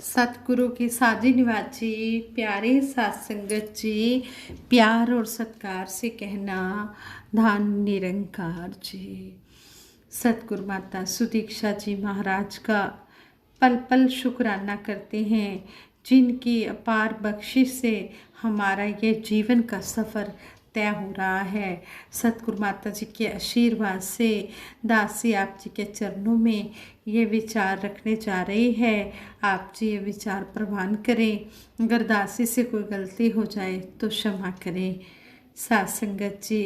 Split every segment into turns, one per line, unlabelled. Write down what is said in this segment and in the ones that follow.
सतगुरु की साजी निवाज जी, प्यारे सात संगत जी, प्यार और सत्कार से कहना धान निरंकार जी। सतगुरु माता सुदीक्षा जी महाराज का पल पल शुक्राना करते हैं, जिनकी अपार बख्शिश से हमारा ये जीवन का सफ़र तय हो रहा है। सतगुरु माता जी के आशीर्वाद से दासी आप जी के चरणों में ये विचार रखने जा रही है। आप जी ये विचार प्रवान करें। अगर दासी से कोई गलती हो जाए तो क्षमा करें। सात संगत जी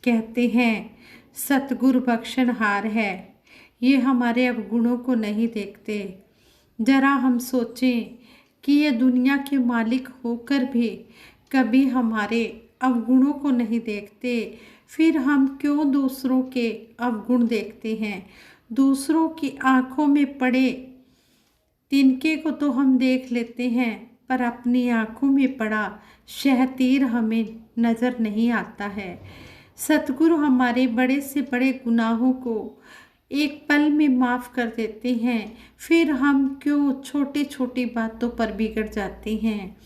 कहते हैं, सतगुरु बख्शनहार है, ये हमारे अवगुणों को नहीं देखते। जरा हम सोचें कि ये दुनिया के मालिक होकर भी कभी हमारे अवगुणों को नहीं देखते, फिर हम क्यों दूसरों के अवगुण देखते हैं। दूसरों की आंखों में पड़े तिनके को तो हम देख लेते हैं, पर अपनी आंखों में पड़ा शहतीर हमें नज़र नहीं आता है। सतगुरु हमारे बड़े से बड़े गुनाहों को एक पल में माफ़ कर देते हैं, फिर हम क्यों छोटी छोटी बातों पर बिगड़ जाते हैं।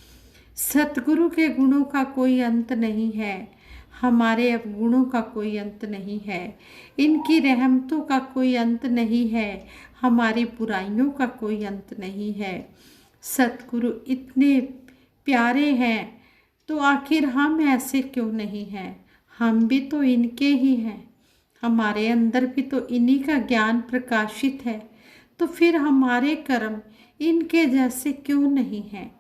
सतगुरु के गुणों का कोई अंत नहीं है, हमारे अवगुणों का कोई अंत नहीं है। इनकी रहमतों का कोई अंत नहीं है, हमारी बुराइयों का कोई अंत नहीं है। सतगुरु इतने प्यारे हैं तो आखिर हम ऐसे क्यों नहीं हैं। हम भी तो इनके ही हैं, हमारे अंदर भी तो इन्हीं का ज्ञान प्रकाशित है, तो फिर हमारे कर्म इनके जैसे क्यों नहीं हैं।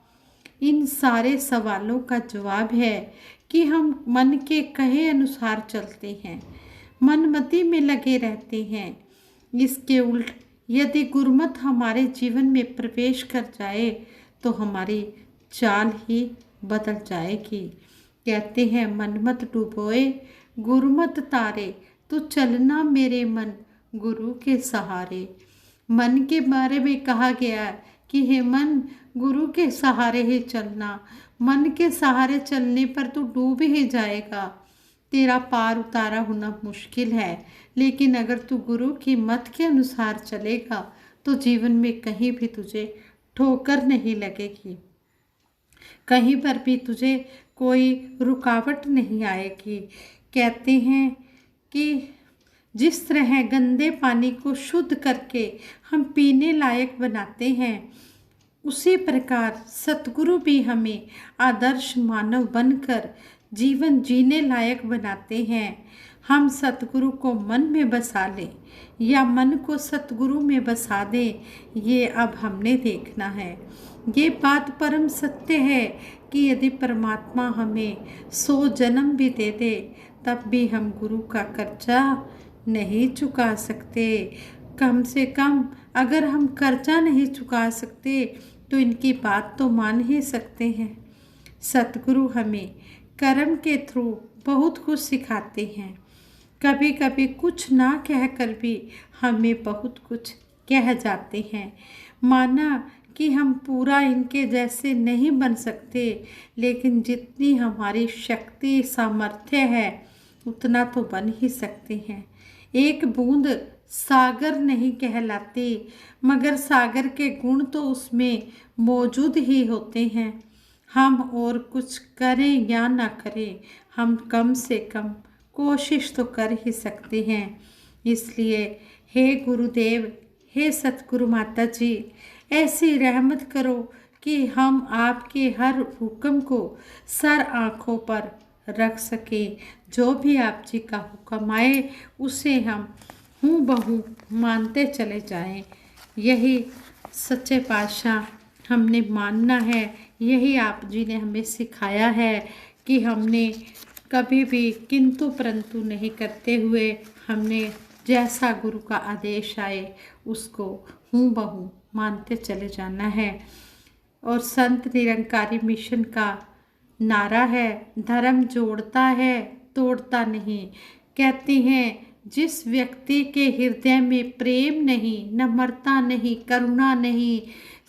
इन सारे सवालों का जवाब है कि हम मन के कहे अनुसार चलते हैं, मनमति में लगे रहते हैं। इसके उल्ट यदि गुरमत हमारे जीवन में प्रवेश कर जाए तो हमारी चाल ही बदल जाएगी। कहते हैं, मनमत डूबोए गुरमत तारे, तो चलना मेरे मन गुरु के सहारे। मन के बारे में कहा गया कि हे मन, गुरु के सहारे ही चलना। मन के सहारे चलने पर तो डूब ही जाएगा, तेरा पार उतारा होना मुश्किल है। लेकिन अगर तू गुरु की मत के अनुसार चलेगा तो जीवन में कहीं भी तुझे ठोकर नहीं लगेगी, कहीं पर भी तुझे कोई रुकावट नहीं आएगी। कहते हैं कि जिस तरह गंदे पानी को शुद्ध करके हम पीने लायक बनाते हैं, उसी प्रकार सतगुरु भी हमें आदर्श मानव बनकर जीवन जीने लायक बनाते हैं। हम सतगुरु को मन में बसा लें या मन को सतगुरु में बसा दें, ये अब हमने देखना है। ये बात परम सत्य है कि यदि परमात्मा हमें 100 जन्म भी दे दे, तब भी हम गुरु का कर्जा नहीं चुका सकते। कम से कम अगर हम कर्जा नहीं चुका सकते तो इनकी बात तो मान ही सकते हैं। सतगुरु हमें कर्म के थ्रू बहुत कुछ सिखाते हैं, कभी कभी कुछ ना कहकर भी हमें बहुत कुछ कह जाते हैं। माना कि हम पूरा इनके जैसे नहीं बन सकते, लेकिन जितनी हमारी शक्ति सामर्थ्य है उतना तो बन ही सकते हैं। एक बूंद सागर नहीं कहलाती, मगर सागर के गुण तो उसमें मौजूद ही होते हैं। हम और कुछ करें या ना करें, हम कम से कम कोशिश तो कर ही सकते हैं। इसलिए हे गुरुदेव, हे सतगुरु माता जी, ऐसी रहमत करो कि हम आपके हर हुक्म को सर आँखों पर रख सकें। जो भी आप जी का हुक्म आए उसे हम हूँ बहू मानते चले जाएं। यही सच्चे पातशाह हमने मानना है। यही आप जी ने हमें सिखाया है कि हमने कभी भी किंतु परंतु नहीं करते हुए हमने जैसा गुरु का आदेश आए उसको हूँ बहू मानते चले जाना है। और संत निरंकारी मिशन का नारा है, धर्म जोड़ता है तोड़ता नहीं। कहते हैं, जिस व्यक्ति के हृदय में प्रेम नहीं, नम्रता नहीं, करुणा नहीं,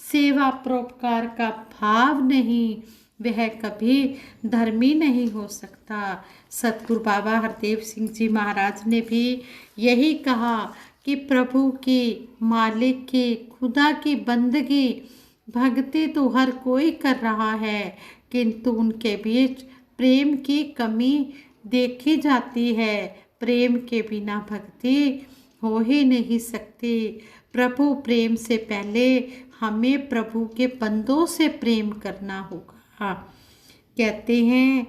सेवा परोपकार का भाव नहीं, वह कभी धर्मी नहीं हो सकता। सतगुरु बाबा हरदेव सिंह जी महाराज ने भी यही कहा कि प्रभु की, मालिक की, खुदा की बंदगी भक्ति तो हर कोई कर रहा है, किंतु उनके बीच प्रेम की कमी देखी जाती है। प्रेम के बिना भक्ति हो ही नहीं सकती। प्रभु प्रेम से पहले हमें प्रभु के बंदों से प्रेम करना होगा। कहते हैं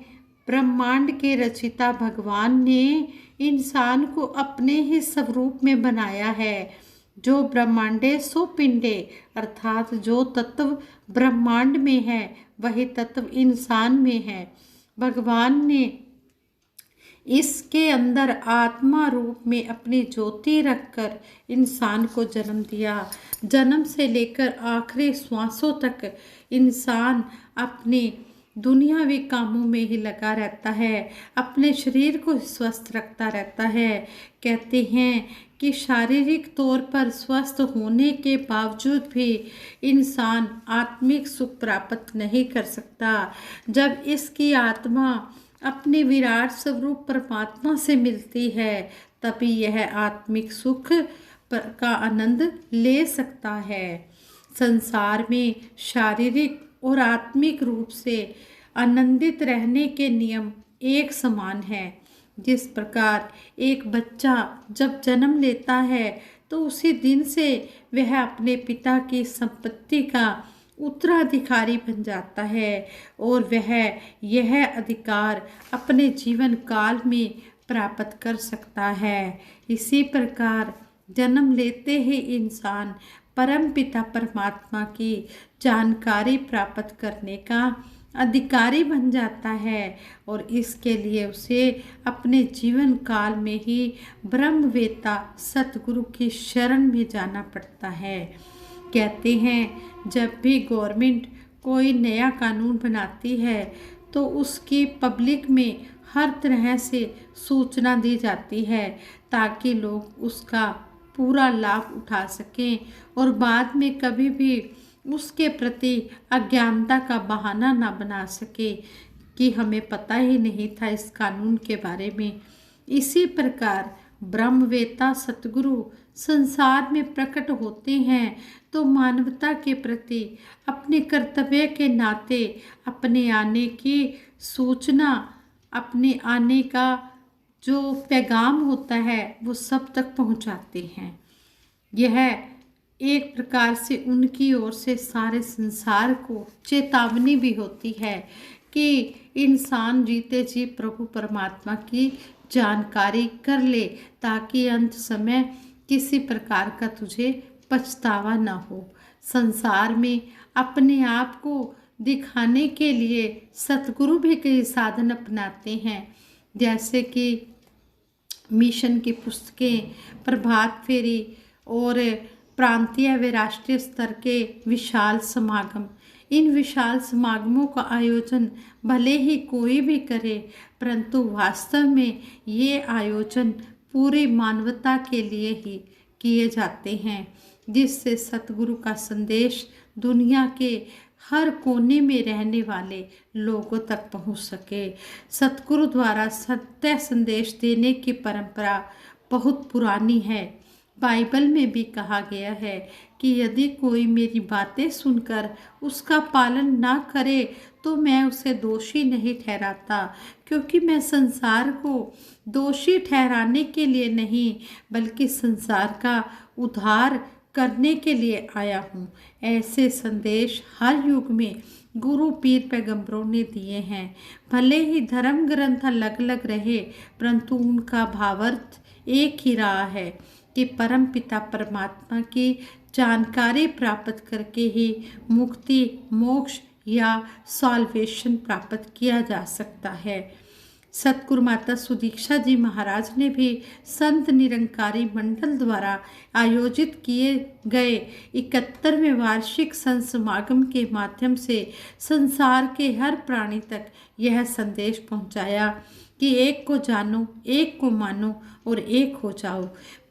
ब्रह्मांड के रचिता भगवान ने इंसान को अपने ही स्वरूप में बनाया है। जो ब्रह्मांडे सो पिंडे, अर्थात जो तत्व ब्रह्मांड में है वही तत्व इंसान में है। भगवान ने इसके अंदर आत्मा रूप में अपनी ज्योति रखकर इंसान को जन्म दिया। जन्म से लेकर आखिरी श्वासों तक इंसान अपने दुनियावी कामों में ही लगा रहता है, अपने शरीर को स्वस्थ रखता रहता है। कहते हैं कि शारीरिक तौर पर स्वस्थ होने के बावजूद भी इंसान आत्मिक सुख प्राप्त नहीं कर सकता। जब इसकी आत्मा अपने विराट स्वरूप परमात्मा से मिलती है तभी यह आत्मिक सुख का आनंद ले सकता है। संसार में शारीरिक और आत्मिक रूप से आनंदित रहने के नियम एक समान है। जिस प्रकार एक बच्चा जब जन्म लेता है तो उसी दिन से वह अपने पिता की संपत्ति का उत्तराधिकारी बन जाता है और वह यह अधिकार अपने जीवन काल में प्राप्त कर सकता है। इसी प्रकार जन्म लेते ही इंसान परम पिता परमात्मा की जानकारी प्राप्त करने का अधिकारी बन जाता है और इसके लिए उसे अपने जीवन काल में ही ब्रह्मवेत्ता सतगुरु की शरण में जाना पड़ता है। कहते हैं जब भी गवर्नमेंट कोई नया कानून बनाती है तो उसकी पब्लिक में हर तरह से सूचना दी जाती है ताकि लोग उसका पूरा लाभ उठा सकें और बाद में कभी भी उसके प्रति अज्ञानता का बहाना ना बना सके कि हमें पता ही नहीं था इस कानून के बारे में। इसी प्रकार ब्रह्मवेत्ता सतगुरु संसार में प्रकट होते हैं तो मानवता के प्रति अपने कर्तव्य के नाते अपने आने की सूचना, अपने आने का जो पैगाम होता है वो सब तक पहुंचाते हैं। यह एक प्रकार से उनकी ओर से सारे संसार को चेतावनी भी होती है कि इंसान जीते जी प्रभु परमात्मा की जानकारी कर ले ताकि अंत समय किसी प्रकार का तुझे पछतावा न हो। संसार में अपने आप को दिखाने के लिए सतगुरु भी कई साधन अपनाते हैं, जैसे कि मिशन की पुस्तकें, प्रभात फेरी और प्रांतीय व राष्ट्रीय स्तर के विशाल समागम। इन विशाल समागमों का आयोजन भले ही कोई भी करे, परंतु वास्तव में ये आयोजन पूरी मानवता के लिए ही किए जाते हैं, जिससे सतगुरु का संदेश दुनिया के हर कोने में रहने वाले लोगों तक पहुंच सके। सतगुरु द्वारा सत्य संदेश देने की परंपरा बहुत पुरानी है। बाइबल में भी कहा गया है कि यदि कोई मेरी बातें सुनकर उसका पालन ना करे तो मैं उसे दोषी नहीं ठहराता, क्योंकि मैं संसार को दोषी ठहराने के लिए नहीं बल्कि संसार का उद्धार करने के लिए आया हूँ। ऐसे संदेश हर युग में गुरु पीर पैगंबरों ने दिए हैं। भले ही धर्म ग्रंथ अलग अलग रहे परंतु उनका भावार्थ एक ही रहा है कि परम पिता परमात्मा की जानकारी प्राप्त करके ही मुक्ति, मोक्ष या सॉल्वेशन प्राप्त किया जा सकता है। सतगुरु माता सुदीक्षा जी महाराज ने भी संत निरंकारी मंडल द्वारा आयोजित किए गए 71वें वार्षिक संत समागम के माध्यम से संसार के हर प्राणी तक यह संदेश पहुंचाया कि एक को जानो, एक को मानो और एक हो जाओ।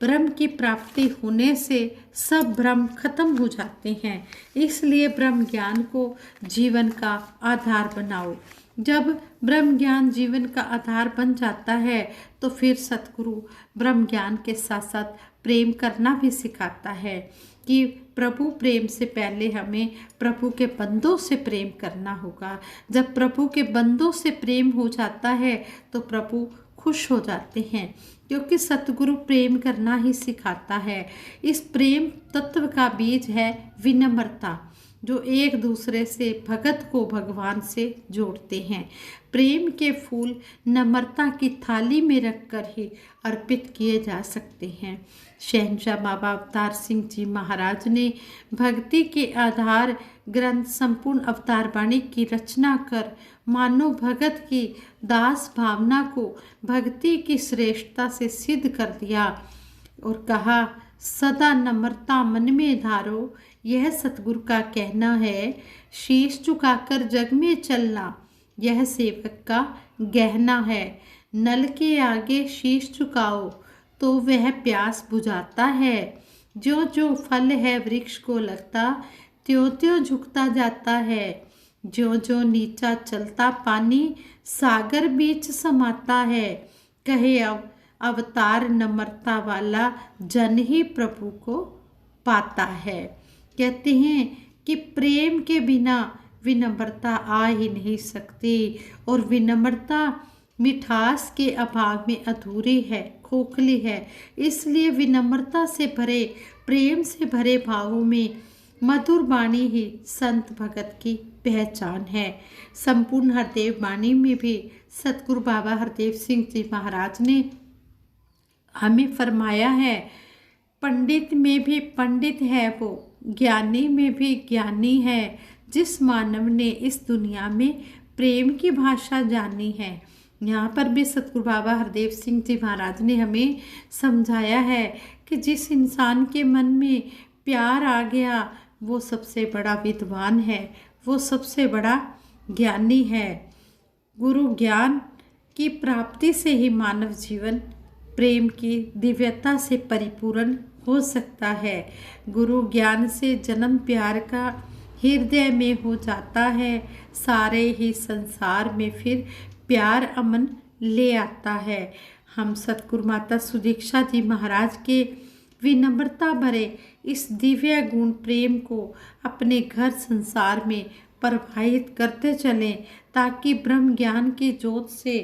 ब्रह्म की प्राप्ति होने से सब भ्रम खत्म हो जाते हैं, इसलिए ब्रह्म ज्ञान को जीवन का आधार बनाओ। जब ब्रह्म ज्ञान जीवन का आधार बन जाता है तो फिर सतगुरु ब्रह्म ज्ञान के साथ साथ प्रेम करना भी सिखाता है कि प्रभु प्रेम से पहले हमें प्रभु के बंदों से प्रेम करना होगा। जब प्रभु के बंदों से प्रेम हो जाता है तो प्रभु खुश हो जाते हैं, क्योंकि सतगुरु प्रेम करना ही सिखाता है। इस प्रेम तत्व का बीज है विनम्रता, जो एक दूसरे से भगत को भगवान से जोड़ते हैं। प्रेम के फूल नम्रता की थाली में रखकर ही अर्पित किए जा सकते हैं। शहंशाह बाबा अवतार सिंह जी महाराज ने भक्ति के आधार ग्रंथ संपूर्ण अवतार वाणी की रचना कर मानव भगत की दास भावना को भक्ति की श्रेष्ठता से सिद्ध कर दिया और कहा, सदा नम्रता मन में धारो, यह सतगुरु का कहना है। शीश झुकाकर जग में चलना, यह सेवक का गहना है। नल के आगे शीश झुकाओ तो वह प्यास बुझाता है। जो जो फल है वृक्ष को लगता, त्यों त्यों झुकता जाता है। जो जो नीचा चलता पानी, सागर बीच समाता है। कहे अब अवतार नम्रता वाला, जन ही प्रभु को पाता है। कहते हैं कि प्रेम के बिना विनम्रता आ ही नहीं सकती, और विनम्रता मिठास के अभाव में अधूरी है, खोखली है। इसलिए विनम्रता से भरे, प्रेम से भरे भावों में मधुर वाणी ही संत भगत की पहचान है। संपूर्ण हरदेव वाणी में भी सतगुरु बाबा हरदेव सिंह जी महाराज ने हमें फरमाया है, पंडित में भी पंडित है वो, ज्ञानी में भी ज्ञानी है। जिस मानव ने इस दुनिया में प्रेम की भाषा जानी है। यहाँ पर भी सतगुरु बाबा हरदेव सिंह जी महाराज ने हमें समझाया है कि जिस इंसान के मन में प्यार आ गया वो सबसे बड़ा विद्वान है, वो सबसे बड़ा ज्ञानी है। गुरु ज्ञान की प्राप्ति से ही मानव जीवन प्रेम की दिव्यता से परिपूर्ण हो सकता है। गुरु ज्ञान से जन्म प्यार का हृदय में हो जाता है। सारे ही संसार में फिर प्यार अमन ले आता है। हम सतगुरु माता सुदीक्षा जी महाराज के विनम्रता भरे इस दिव्य गुण प्रेम को अपने घर संसार में प्रवाहित करते चलें, ताकि ब्रह्म ज्ञान की ज्योत से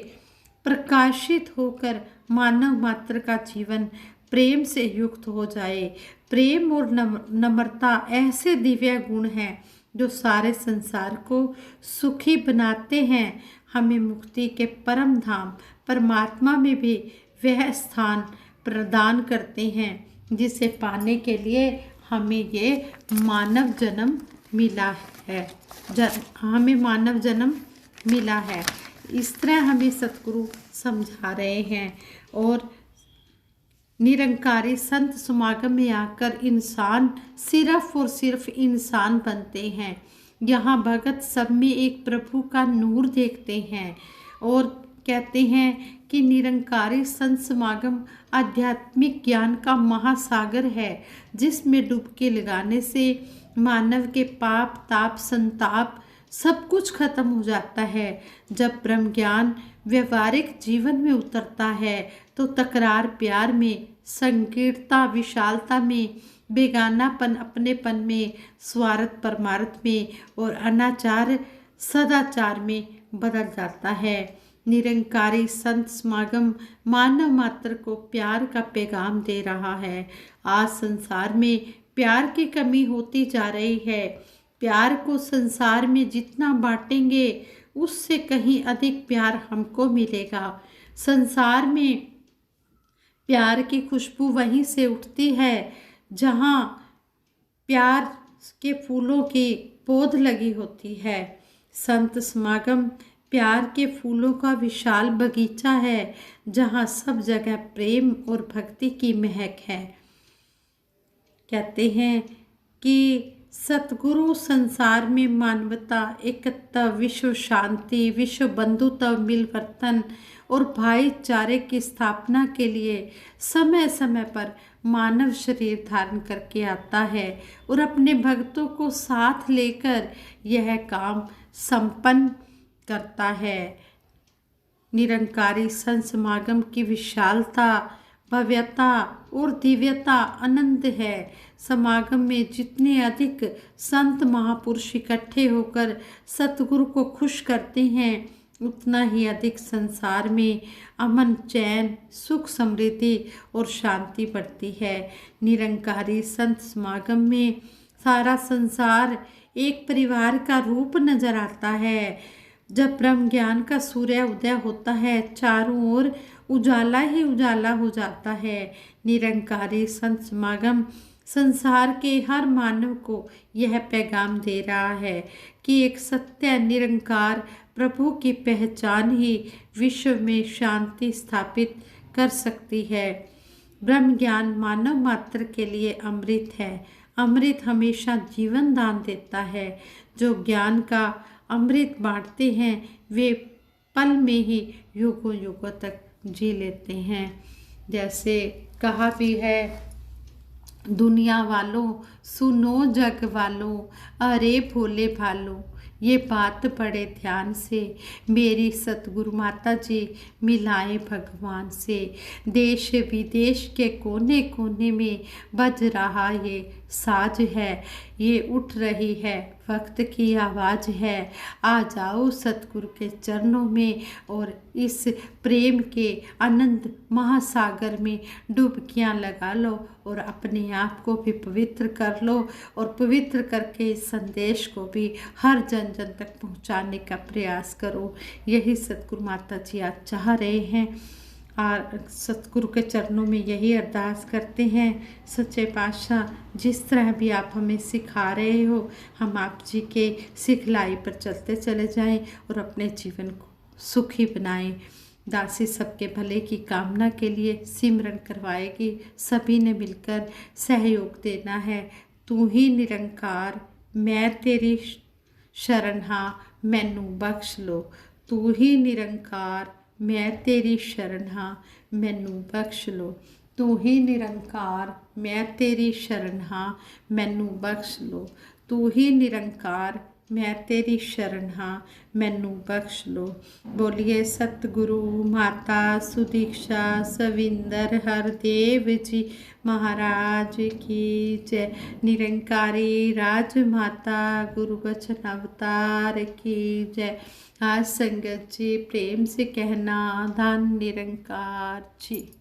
प्रकाशित होकर मानव मात्र का जीवन प्रेम से युक्त हो जाए। प्रेम और नम्रता ऐसे दिव्य गुण हैं जो सारे संसार को सुखी बनाते हैं। हमें मुक्ति के परम धाम परमात्मा में भी वह स्थान प्रदान करते हैं जिसे पाने के लिए हमें ये मानव जन्म मिला है। हमें मानव जन्म मिला है। इस तरह हमें सतगुरु समझा रहे हैं। और निरंकारी संत समागम में आकर इंसान सिर्फ और सिर्फ इंसान बनते हैं। यहाँ भगत सब में एक प्रभु का नूर देखते हैं और कहते हैं कि निरंकारी संत समागम आध्यात्मिक ज्ञान का महासागर है, जिसमें डुबकी लगाने से मानव के पाप ताप संताप सब कुछ खत्म हो जाता है। जब ब्रह्म ज्ञान व्यवहारिक जीवन में उतरता है तो तकरार प्यार में, संकीर्णता विशालता में, बेगानापन अपनेपन में, स्वार्थ परमार्थ में और अनाचार सदाचार में बदल जाता है। निरंकारी संत समागम मानव मात्र को प्यार का पैगाम दे रहा है। आज संसार में प्यार की कमी होती जा रही है। प्यार को संसार में जितना बांटेंगे उससे कहीं अधिक प्यार हमको मिलेगा। संसार में प्यार की खुशबू वहीं से उठती है जहाँ प्यार के फूलों की पौध लगी होती है। संत समागम प्यार के फूलों का विशाल बगीचा है जहाँ सब जगह प्रेम और भक्ति की महक है। कहते हैं कि सतगुरु संसार में मानवता, एकता, विश्व शांति, विश्व बंधुत्व, मिलवर्तन और भाईचारे की स्थापना के लिए समय समय पर मानव शरीर धारण करके आता है और अपने भक्तों को साथ लेकर यह काम संपन्न करता है। निरंकारी संत समागम की विशालता भव्यता और दिव्यता अनंत है। समागम में जितने अधिक संत महापुरुष इकट्ठे होकर सतगुरु को खुश करते हैं, उतना ही अधिक संसार में अमन, चैन, सुख, समृद्धि और शांति बढ़ती है। निरंकारी संत समागम में सारा संसार एक परिवार का रूप नजर आता है। जब ब्रह्म ज्ञान का सूर्य उदय होता है, चारों ओर उजाला ही उजाला हो जाता है। निरंकारी संत समागम संसार के हर मानव को यह पैगाम दे रहा है कि एक सत्य निरंकार प्रभु की पहचान ही विश्व में शांति स्थापित कर सकती है। ब्रह्म ज्ञान मानव मात्र के लिए अमृत है। अमृत हमेशा जीवन दान देता है। जो ज्ञान का अमृत बांटते हैं, वे पल में ही युगों युगों तक जी लेते हैं। जैसे कहा भी है, दुनिया वालों सुनो जग वालों, अरे भोले भालों, ये बात बड़े ध्यान से मेरी सतगुरु माता जी मिलाए भगवान से। देश विदेश के कोने कोने में बज रहा ये साज है, ये उठ रही है वक्त की आवाज़ है। आ जाओ सतगुरु के चरणों में और इस प्रेम के अनंत महासागर में डुबकियां लगा लो और अपने आप को भी पवित्र कर लो और पवित्र करके इस संदेश को भी हर जन जन तक पहुंचाने का प्रयास करो। यही सतगुरु माता जी आज चाह रहे हैं और सतगुरु के चरणों में यही अरदास करते हैं। सच्चे पातशाह, जिस तरह भी आप हमें सिखा रहे हो, हम आप जी के सिखलाई पर चलते चले जाएं और अपने जीवन को सुखी बनाएं। दासी सबके भले की कामना के लिए सिमरन करवाएगी। सभी ने मिलकर सहयोग देना है। तू ही निरंकार, मैं तेरी शरण हाँ, मैनू बख्श लो। तू ही निरंकार, मैं तेरी शरण हाँ, मैनू बख्श लो। तू ही निरंकार, मैं तेरी शरण हाँ, मैनू बख्श लो। तू ही निरंकार, मैं तेरी शरण हाँ, मैनू बख्श लो। बोलिए सतगुरु माता सुदीक्षा सविंदर हरदेव जी महाराज की जय। निरंकारी राजमाता गुरु बचन अवतार की जय। आज संगत जी प्रेम से कहना, धन निरंकार जी।